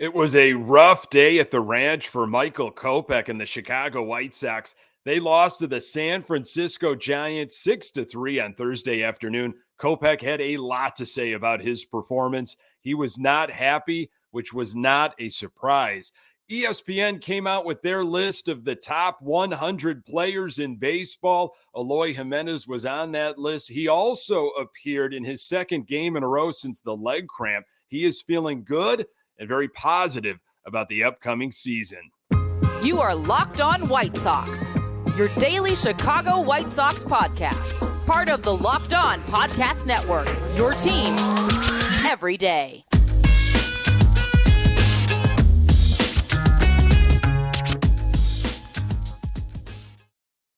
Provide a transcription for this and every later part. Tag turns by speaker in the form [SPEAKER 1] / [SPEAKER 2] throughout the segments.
[SPEAKER 1] It was a rough day at the ranch for Michael Kopech and the Chicago White Sox. They lost to the San Francisco Giants 6-3 on Thursday afternoon. Kopech had a lot to say about his performance. He was not happy, which was not a surprise. ESPN came out with their list of the top 100 players in baseball. Eloy Jimenez was on that list. He also appeared in his second game in a row since the leg cramp. He is feeling good and very positive about the upcoming season.
[SPEAKER 2] You are Locked On White Sox, your daily Chicago White Sox podcast. Part of the Locked On Podcast Network, your team every day.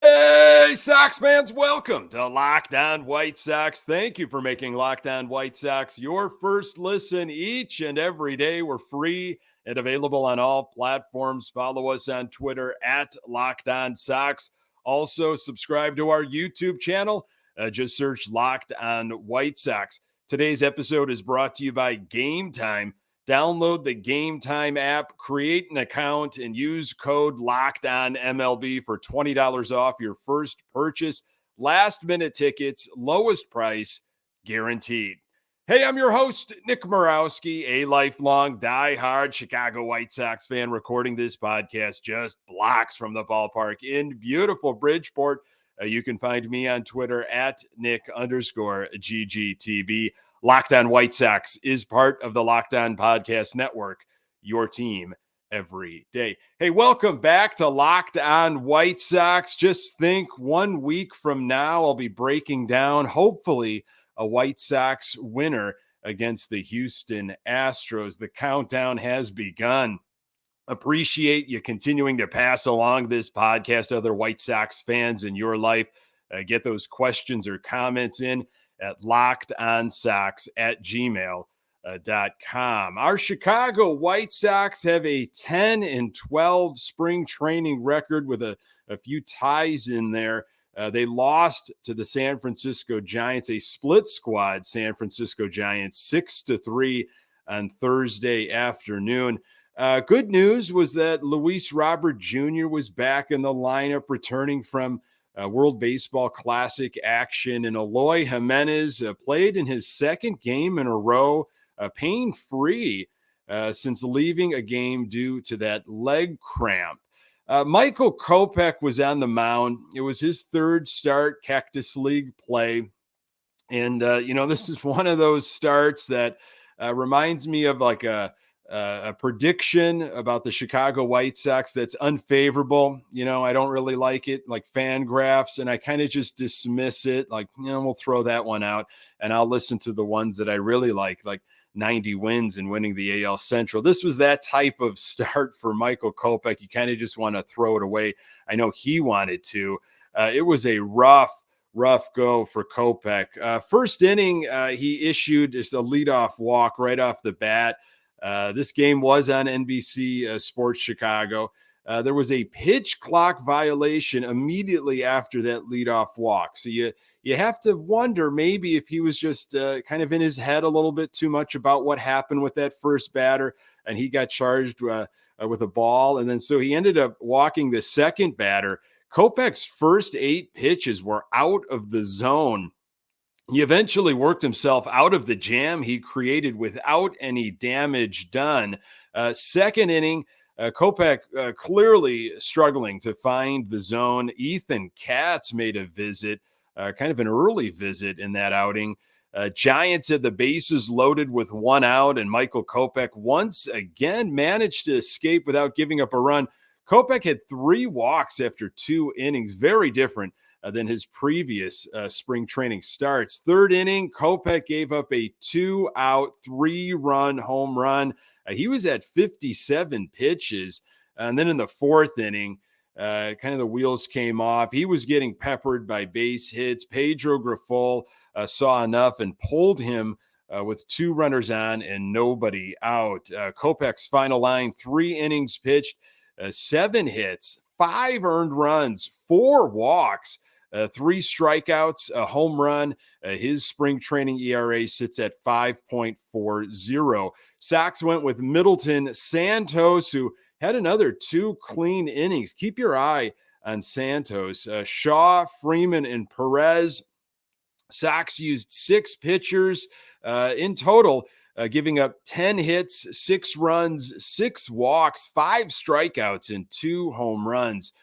[SPEAKER 1] Hey, Sox fans, welcome to Locked On White Sox. Thank you for making Locked On White Sox your first listen each and every day. We're free and available on all platforms. Follow us on Twitter at Locked On Sox. Also, subscribe to our YouTube channel. Just search Locked On White Sox. Today's episode is brought to you by Game Time. Download the Game Time app, create an account, and use code LOCKEDONMLB for $20 off your first purchase. Last-minute tickets, lowest price, guaranteed. Hey, I'm your host, Nick Morawski, a lifelong diehard Chicago White Sox fan, recording this podcast just blocks from the ballpark in beautiful Bridgeport. You can find me on Twitter at Nick_GGTB. Locked On White Sox is part of the Locked On Podcast Network, your team every day. Hey, welcome back to Locked On White Sox. Just think 1 week from now, I'll be breaking down, hopefully, a White Sox winner against the Houston Astros. The countdown has begun. Appreciate you continuing to pass along this podcast to other White Sox fans in your life. Get those questions or comments in at lockedonsox@gmail.com. Our Chicago White Sox have a 10-12 spring training record with a few ties in there. They lost to the San Francisco Giants, a split squad San Francisco Giants, 6-3 on Thursday afternoon. Good news was that Luis Robert Jr. was back in the lineup, returning from World Baseball Classic action, and Eloy Jimenez played in his second game in a row, pain-free since leaving a game due to that leg cramp. Michael Kopech was on the mound. It was his third start Cactus League play, and this is one of those starts that reminds me of like a prediction about the Chicago White Sox that's unfavorable. I don't really like it, like Fangraphs, and I kind of just dismiss it. Like, we'll throw that one out, and I'll listen to the ones that I really like 90 wins and winning the AL Central. This was that type of start for Michael Kopech. You kind of just want to throw it away. I know he wanted to. It was a rough go for Kopech. First inning, he issued just a leadoff walk right off the bat. This game was on NBC Sports Chicago. There was a pitch clock violation immediately after that leadoff walk. So you have to wonder maybe if he was just kind of in his head a little bit too much about what happened with that first batter, and he got charged with a ball. And then so he ended up walking the second batter. Kopech's first 8 pitches were out of the zone. He eventually worked himself out of the jam he created without any damage done. Second inning, Kopech clearly struggling to find the zone. Ethan Katz made a visit, kind of an early visit in that outing. Giants had the bases loaded with 1 out, and Michael Kopech once again managed to escape without giving up a run. Kopech had 3 walks after 2 innings, very different than his previous spring training starts. Third inning, Kopech gave up a 2-out, 3-run home run. He was at 57 pitches. And then in the fourth inning, kind of the wheels came off. He was getting peppered by base hits. Pedro Grifol saw enough and pulled him with 2 runners on and nobody out. Kopech's final line, 3 innings pitched, 7 hits, 5 earned runs, 4 walks, 3 strikeouts, a home run. His spring training ERA sits at 5.40. Sox went with Middleton Santos, who had another 2 clean innings. Keep your eye on Santos. Shaw, Freeman, and Perez. Sox used 6 pitchers in total, giving up 10 hits, 6 runs, 6 walks, 5 strikeouts, and 2 home runs.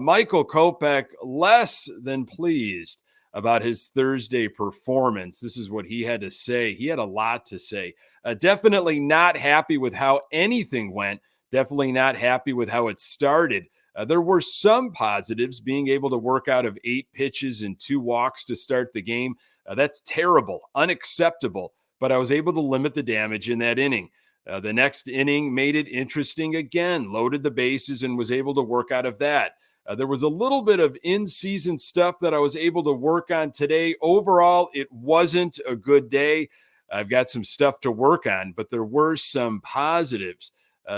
[SPEAKER 1] Michael Kopech, less than pleased about his Thursday performance. This is what he had to say. He had a lot to say. Definitely not happy with how anything went. Definitely not happy with how it started. There were some positives, being able to work out of 8 pitches and 2 walks to start the game. That's terrible, unacceptable, but I was able to limit the damage in that inning. The next inning made it interesting again, loaded the bases and was able to work out of that. There was a little bit of in-season stuff that I was able to work on today. Overall, it wasn't a good day. I've got some stuff to work on, but there were some positives.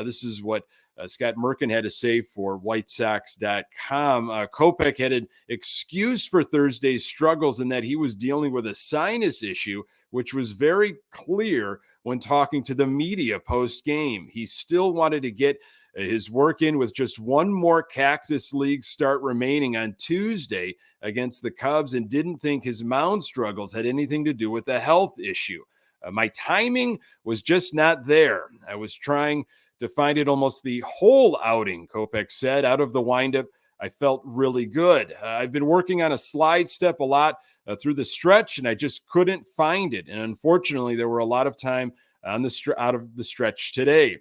[SPEAKER 1] This is what Scott Merkin had to say for WhiteSox.com. Kopech had an excuse for Thursday's struggles in that he was dealing with a sinus issue, which was very clear when talking to the media post-game. He still wanted to get his work in with just one more Cactus League start remaining on Tuesday against the Cubs and didn't think his mound struggles had anything to do with the health issue. My timing was just not there. I was trying to find it almost the whole outing, Kopech said. Out of the windup, I felt really good. I've been working on a slide step a lot through the stretch, and I just couldn't find it. And unfortunately, there were a lot of time on out of the stretch today.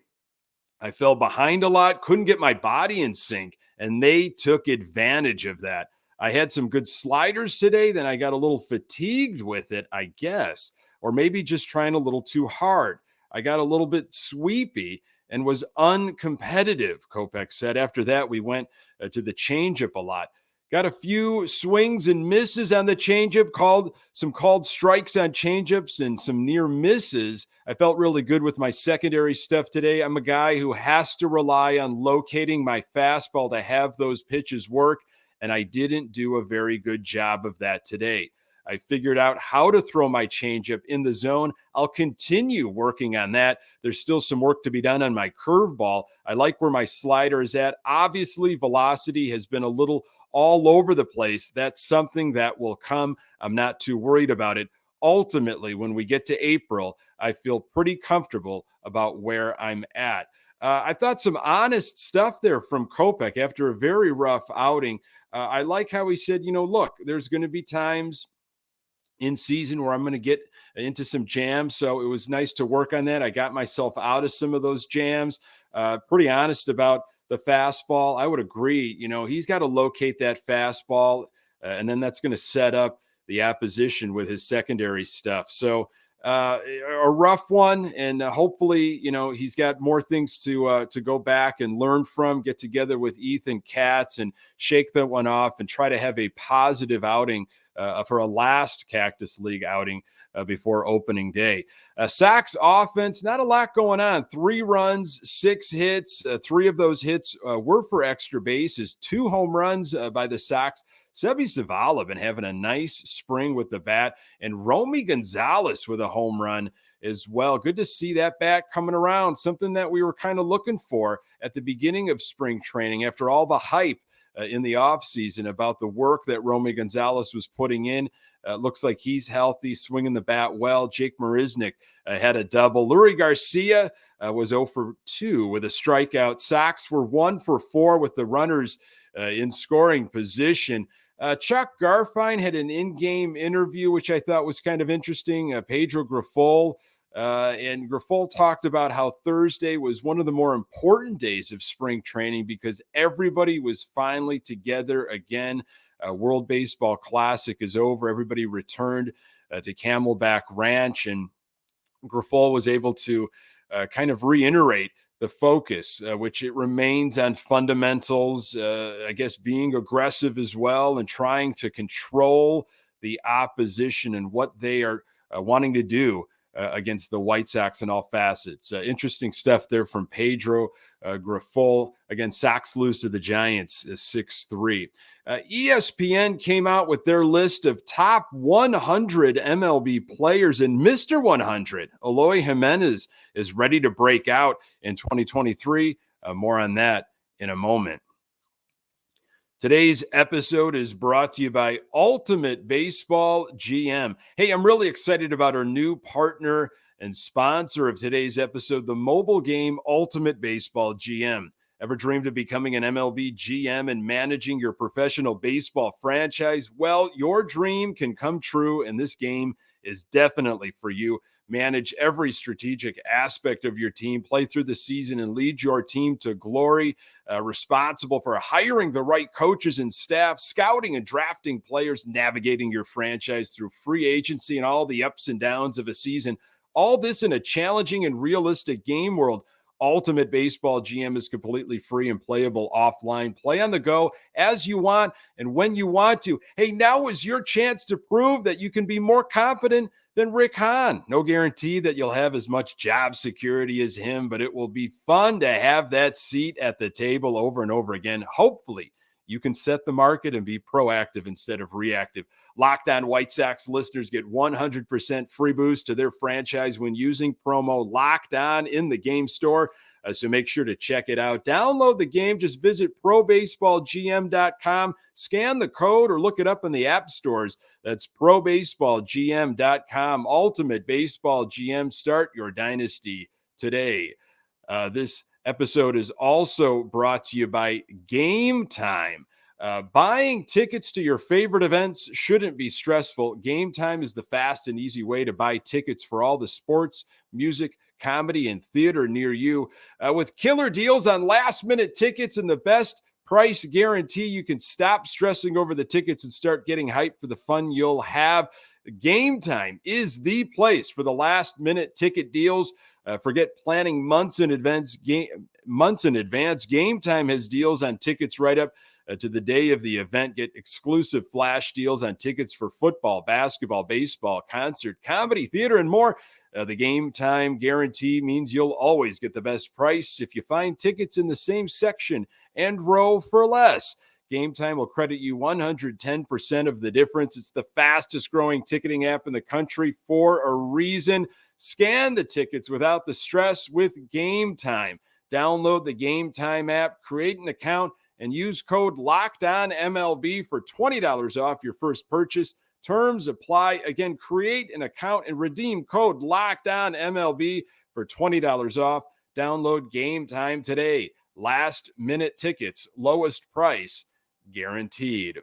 [SPEAKER 1] I fell behind a lot, couldn't get my body in sync, and they took advantage of that. I had some good sliders today, then I got a little fatigued with it, I guess, or maybe just trying a little too hard. I got a little bit sweepy and was uncompetitive, Kopech said. After that, we went to the changeup a lot. Got a few swings and misses on the changeup, called strikes on changeups and some near misses. I felt really good with my secondary stuff today. I'm a guy who has to rely on locating my fastball to have those pitches work, and I didn't do a very good job of that today. I figured out how to throw my changeup in the zone. I'll continue working on that. There's still some work to be done on my curveball. I like where my slider is at. Obviously, velocity has been a little all over the place. That's something that will come. I'm not too worried about it. Ultimately, when we get to April, I feel pretty comfortable about where I'm at. I thought some honest stuff there from Kopech after a very rough outing. I like how he said, look, there's going to be times in season where I'm going to get into some jams. So it was nice to work on that. I got myself out of some of those jams. Pretty honest about the fastball. I would agree. He's got to locate that fastball, and then that's going to set up the opposition with his secondary stuff. So a rough one, and hopefully, he's got more things to go back and learn from, get together with Ethan Katz and shake that one off and try to have a positive outing for a last Cactus League outing before opening day. Sox offense, not a lot going on. 3 runs, 6 hits. 3 of those hits were for extra bases. 2 home runs by the Sox. Seby Zavala been having a nice spring with the bat, and Romy Gonzalez with a home run as well. Good to see that bat coming around, something that we were kind of looking for at the beginning of spring training after all the hype in the offseason about the work that Romy Gonzalez was putting in. Looks like he's healthy, swinging the bat well. Jake Marisnick had a double. Lurie Garcia was 0 for 2 with a strikeout. Sox were 1 for 4 with the runners in scoring position. Chuck Garfien had an in-game interview, which I thought was kind of interesting. Pedro Grifol. And Grifol talked about how Thursday was one of the more important days of spring training because everybody was finally together again. World Baseball Classic is over. Everybody returned to Camelback Ranch, and Grifol was able to kind of reiterate the focus, which it remains on fundamentals, I guess being aggressive as well and trying to control the opposition and what they are wanting to do against the White Sox in all facets. Interesting stuff there from Pedro Grifol. Again, Sox lose to the Giants 6-3. ESPN came out with their list of top 100 MLB players, and Mr. 100, Eloy Jimenez, is ready to break out in 2023. More on that in a moment. Today's episode is brought to you by Ultimate Baseball GM. Hey, I'm really excited about our new partner and sponsor of today's episode, the mobile game Ultimate Baseball GM. Ever dreamed of becoming an MLB GM and managing your professional baseball franchise? Well, your dream can come true, and this game is definitely for you. Manage every strategic aspect of your team, play through the season, and lead your team to glory. Responsible for hiring the right coaches and staff, scouting and drafting players, navigating your franchise through free agency and all the ups and downs of a season. All this in a challenging and realistic game world. Ultimate Baseball GM is completely free and playable offline. Play on the go as you want and when you want to. Hey, now is your chance to prove that you can be more competent than Rick Hahn. No guarantee that you'll have as much job security as him, but it will be fun to have that seat at the table over and over again. Hopefully, you can set the market and be proactive instead of reactive. Locked On White Sox listeners get 100% free boost to their franchise when using promo Locked On in the game store. So make sure to check it out. Download the game. Just visit probaseballgm.com, scan the code, or look it up in the app stores. That's probaseballgm.com. Ultimate Baseball GM. Start your dynasty today. This episode is also brought to you by Game Time. Buying tickets to your favorite events shouldn't be stressful. Game Time is the fast and easy way to buy tickets for all the sports, music, comedy, and theater near you. With killer deals on last-minute tickets and the best price guarantee, you can stop stressing over the tickets and start getting hyped for the fun you'll have. Game Time is the place for the last-minute ticket deals. Forget planning months in advance. Game Time has deals on tickets right up to the day of the event. Get exclusive flash deals on tickets for football, basketball, baseball, concert, comedy, theater, and more. The Game Time guarantee means you'll always get the best price if you find tickets in the same section and row for less. Game Time will credit you 110% of the difference. It's the fastest growing ticketing app in the country for a reason. Scan the tickets without the stress with Game Time. Download the Game Time app, create an account, and use code LOCKEDONMLB for $20 off your first purchase. Terms apply. Again, create an account and redeem code LOCKEDONMLB for $20 off. Download Game Time today. Last minute tickets, lowest price guaranteed.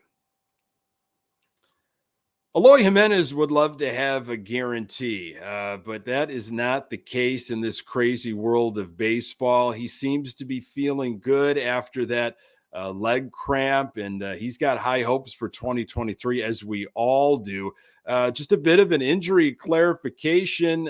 [SPEAKER 1] Eloy Jimenez would love to have a guarantee, but that is not the case in this crazy world of baseball. He seems to be feeling good after that leg cramp, and he's got high hopes for 2023, as we all do. Just a bit of an injury clarification.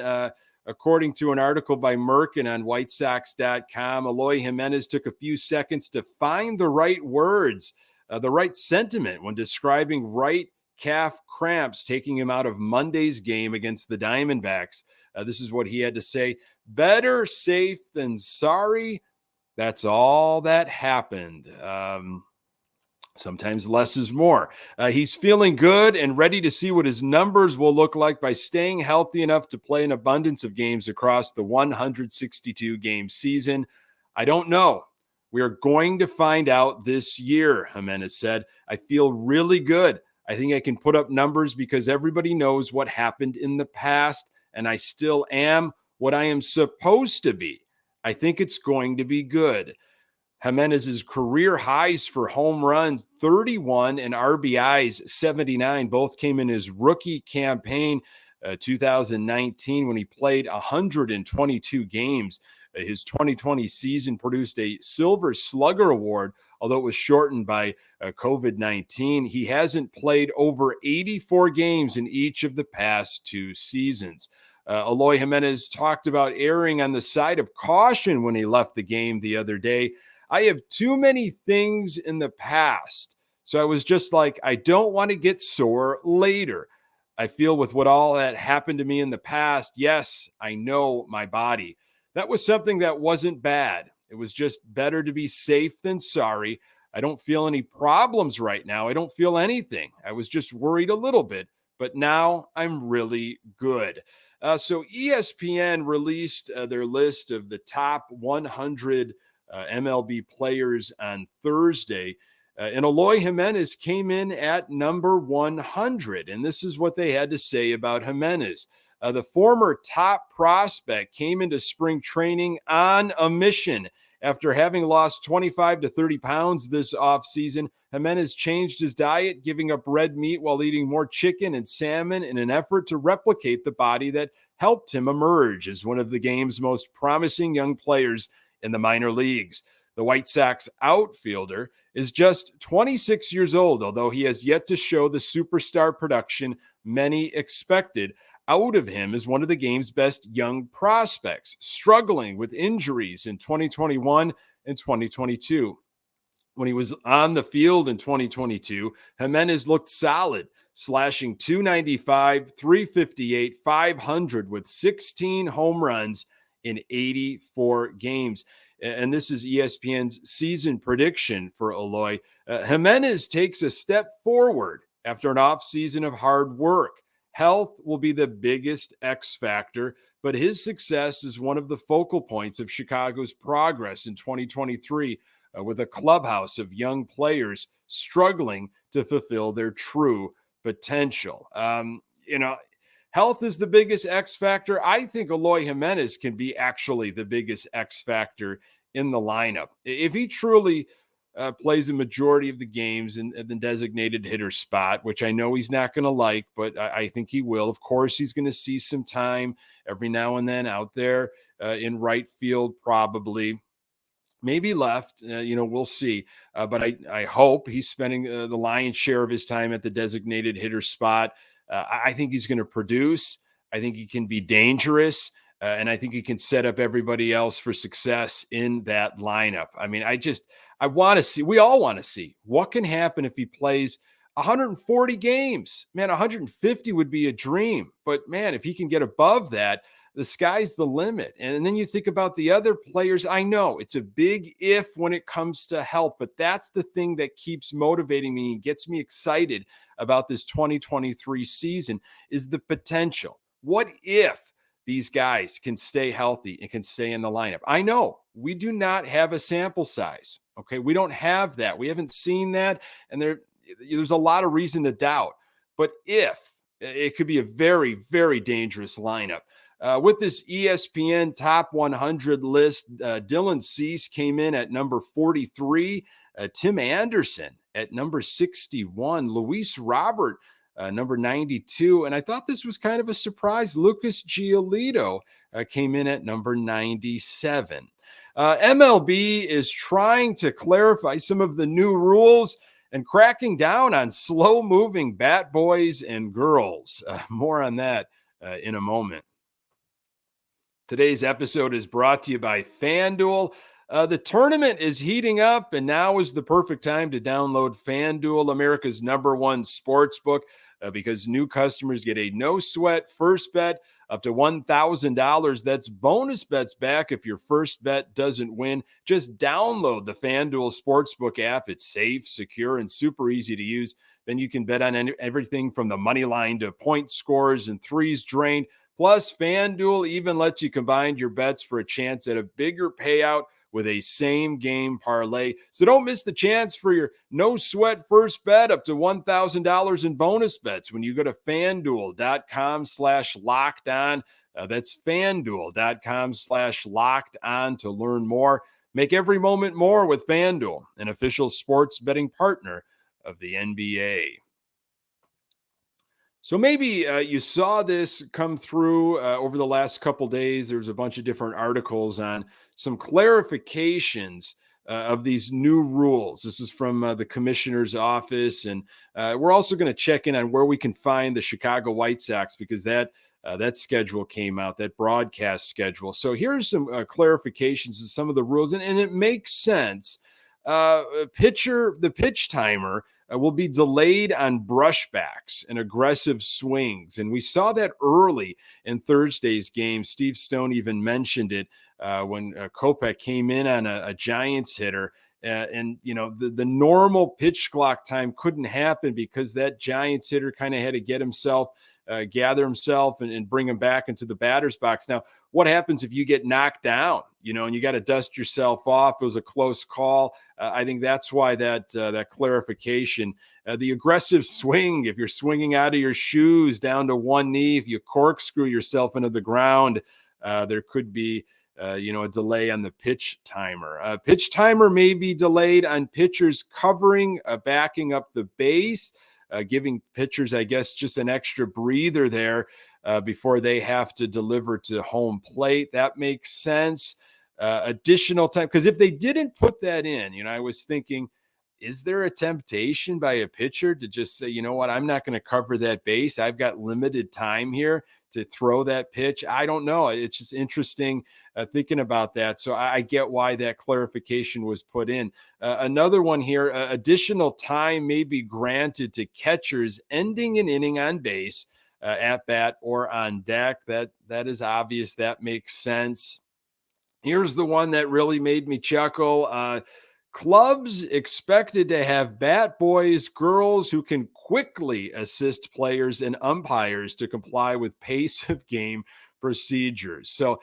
[SPEAKER 1] According to an article by Merkin on WhiteSox.com, Eloy Jimenez took a few seconds to find the right words, the right sentiment when describing right calf cramps taking him out of Monday's game against the Diamondbacks. This is what he had to say: "Better safe than sorry. That's all that happened." Sometimes less is more. He's feeling good and ready to see what his numbers will look like by staying healthy enough to play an abundance of games across the 162-game season. "I don't know. We are going to find out this year," Jimenez said. "I feel really good. I think I can put up numbers because everybody knows what happened in the past, and I still am what I am supposed to be. I think it's going to be good." Jimenez's career highs for home runs, 31, and RBIs, 79, both came in his rookie campaign, 2019, when he played 122 games. His 2020 season produced a Silver Slugger Award, although it was shortened by COVID-19. He hasn't played over 84 games in each of the past two seasons. Eloy Jimenez talked about erring on the side of caution when he left the game the other day. "I have too many things in the past. So I was just like, I don't want to get sore later. I feel with what all that happened to me in the past, yes, I know my body. That was something that wasn't bad. It was just better to be safe than sorry. I don't feel any problems right now. I don't feel anything. I was just worried a little bit, but now I'm really good. So ESPN released their list of the top 100 MLB players on Thursday. And Eloy Jimenez came in at number 100. And this is what they had to say about Jimenez. The former top prospect came into spring training on a mission. After having lost 25 to 30 pounds this offseason, Jimenez changed his diet, giving up red meat while eating more chicken and salmon in an effort to replicate the body that helped him emerge as one of the game's most promising young players in the minor leagues. The White Sox outfielder is just 26 years old, although he has yet to show the superstar production many expected out of him as one of the game's best young prospects, struggling with injuries in 2021 and 2022. When he was on the field in 2022, Jimenez looked solid, slashing 295, 358, 500 with 16 home runs in 84 games. And this is ESPN's season prediction for Eloy. Jimenez takes a step forward after an offseason of hard work. Health will be the biggest X factor, but his success is one of the focal points of Chicago's progress in 2023, with a clubhouse of young players struggling to fulfill their true potential. Health is the biggest X factor. I think Eloy Jimenez can be actually the biggest X factor in the lineup. If he truly plays a majority of the games in the designated hitter spot, which I know he's not going to like, but I think he will. Of course, he's going to see some time every now and then out there in right field, probably. Maybe left, we'll see. But I hope he's spending the lion's share of his time at the designated hitter spot. I think he's going to produce. I think he can be dangerous. And I think he can set up everybody else for success in that lineup. I mean, I want to see, we all want to see what can happen if he plays 140 games. Man, 150 would be a dream. But man, if he can get above that, the sky's the limit. And then you think about the other players. I know it's a big if when it comes to health, but that's the thing that keeps motivating me and gets me excited about this 2023 season is the potential. What if these guys can stay healthy and can stay in the lineup? I know we do not have a sample size. Okay. We don't have that. We haven't seen that. And there's a lot of reason to doubt, but if it could be a very, very dangerous lineup. With this ESPN top 100 list, Dylan Cease came in at number 43, Tim Anderson at number 61, Luis Robert, number 92. And I thought this was kind of a surprise. Lucas Giolito came in at number 97. MLB is trying to clarify some of the new rules and cracking down on slow-moving bat boys and girls. More on that in a moment. Today's episode is brought to you by FanDuel. The tournament is heating up, and now is the perfect time to download FanDuel, America's #1 sportsbook, because new customers get a no-sweat first bet up to $1,000. That's bonus bets back if your first bet doesn't win. Just download the FanDuel Sportsbook app. It's safe, secure, and super easy to use. Then you can bet on everything from the money line to point scores and threes drained. Plus, FanDuel even lets you combine your bets for a chance at a bigger payout with a same-game parlay. So don't miss the chance for your no-sweat first bet up to $1,000 in bonus bets when you go to FanDuel.com/lockedon. That's FanDuel.com/lockedon to learn more. Make every moment more with FanDuel, an official sports betting partner of the NBA. So maybe you saw this come through over the last couple days. There's a bunch of different articles on some clarifications of these new rules. This is from the commissioner's office. And we're also going to check in on where we can find the Chicago White Sox, because that schedule came out, that broadcast schedule. So here's some clarifications of some of the rules. And it makes sense. The pitch timer will be delayed on brushbacks and aggressive swings. And we saw that early in Thursday's game. Steve Stone even mentioned it when Kopech came in on a Giants hitter. And, the normal pitch clock time couldn't happen because that Giants hitter kind of had to get himself, gather himself and bring him back into the batter's box. Now, what happens if you get knocked down, and you got to dust yourself off? It was a close call. I think that's why that clarification, the aggressive swing, if you're swinging out of your shoes down to one knee, if you corkscrew yourself into the ground, there could be a delay on the pitch timer. Pitch timer may be delayed on pitchers covering, backing up the base, giving pitchers, I guess, just an extra breather there before they have to deliver to home plate. That makes sense. Additional time, because if they didn't put that in, I was thinking, is there a temptation by a pitcher to just say, you know what, I'm not going to cover that base. I've got limited time here to throw that pitch. I don't know. It's just interesting thinking about that. So I get why that clarification was put in. Another one here, additional time may be granted to catchers ending an inning on base, at bat or on deck. That is obvious. That makes sense. Here's the one that really made me chuckle. Clubs expected to have bat boys, girls who can quickly assist players and umpires to comply with pace of game procedures. So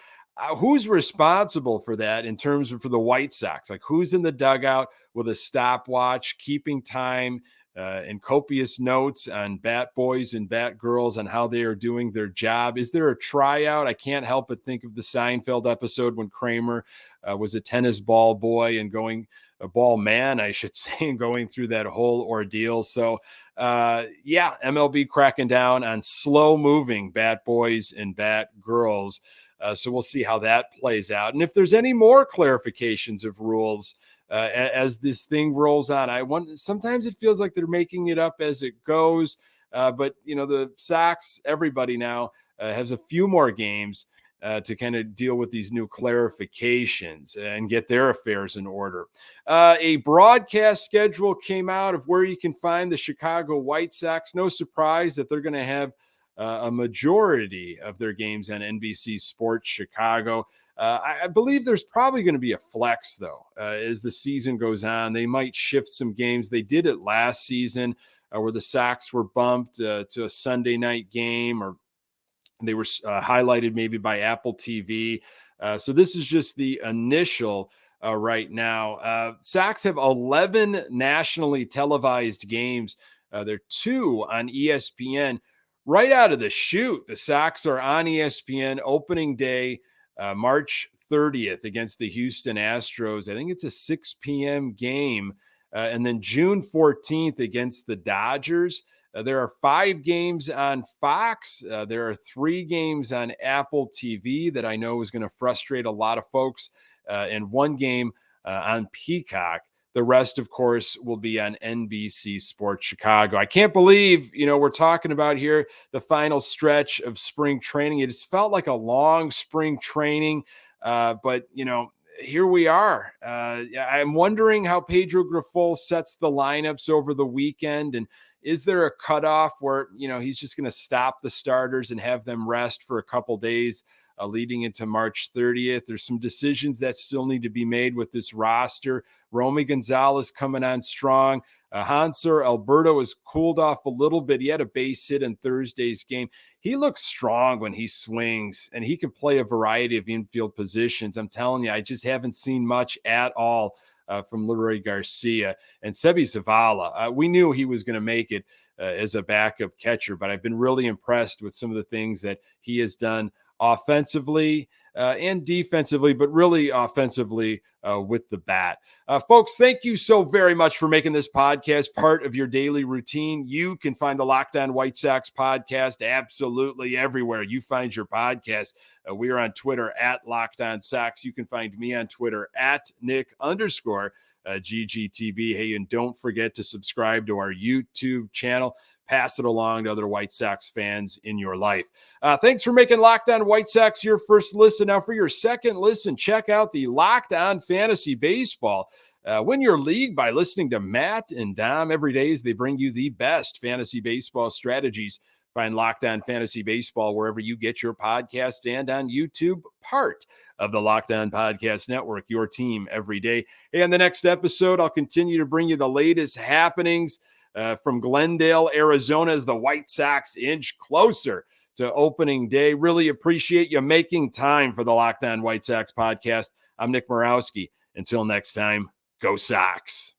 [SPEAKER 1] who's responsible for that in terms of for the White Sox? Like, who's in the dugout with a stopwatch, keeping time and copious notes on bat boys and bat girls on how they are doing their job? Is there a tryout? I can't help but think of the Seinfeld episode when Kramer was a tennis ball boy and a ball man, I should say, and going through that whole ordeal. So MLB cracking down on slow moving bat boys and bat girls. So we'll see how that plays out. And if there's any more clarifications of rules as this thing rolls on, sometimes it feels like they're making it up as it goes. But the Sox, everybody now has a few more games to kind of deal with these new clarifications and get their affairs in order. A broadcast schedule came out of where you can find the Chicago White Sox. No surprise that they're going to have a majority of their games on NBC Sports Chicago. I believe there's probably going to be a flex, though, as the season goes on. They might shift some games. They did it last season where the Sox were bumped to a Sunday night game, or they were highlighted maybe by Apple TV. So this is just the initial right now. Sox have 11 nationally televised games. There are 2 on ESPN. Right out of the chute, the Sox are on ESPN opening day, March 30th against the Houston Astros. I think it's a 6 p.m. game. And then June 14th against the Dodgers. There are 5 games on Fox. There are 3 games on Apple TV that I know is going to frustrate a lot of folks, and 1 game on Peacock. The rest, of course, will be on NBC Sports Chicago. I can't believe, we're talking about here the final stretch of spring training. It just felt like a long spring training, but, here we are. I'm wondering how Pedro Grifol sets the lineups over the weekend, and is there a cutoff where, he's just going to stop the starters and have them rest for a couple days leading into March 30th? There's some decisions that still need to be made with this roster. Romy Gonzalez coming on strong. Hanser Alberto has cooled off a little bit. He had a base hit in Thursday's game. He looks strong when he swings, and he can play a variety of infield positions. I'm telling you, I just haven't seen much at all from Leroy Garcia. And Seby Zavala, we knew he was going to make it as a backup catcher, but I've been really impressed with some of the things that he has done offensively and defensively, but really offensively with the bat. Folks, thank you so very much for making this podcast part of your daily routine. You can find the Locked On White Sox podcast absolutely everywhere you find your podcast. We are on Twitter at Locked On Sox. You can find me on Twitter at Nick_GGTB. Hey, and don't forget to subscribe to our YouTube channel. Pass it along to other White Sox fans in your life. Thanks for making Locked On White Sox your first listen. Now, for your second listen, check out the Locked On Fantasy Baseball Win your league by listening to Matt and Dom every day as they bring you the best fantasy baseball strategies. Find Locked On Fantasy Baseball wherever you get your podcasts and on YouTube, part of the Locked On Podcast Network, your team every day. Hey, on the next episode, I'll continue to bring you the latest happenings from Glendale, Arizona, as the White Sox inch closer to opening day. Really appreciate you making time for the Locked On White Sox podcast. I'm Nick Morawski. Until next time, go Sox.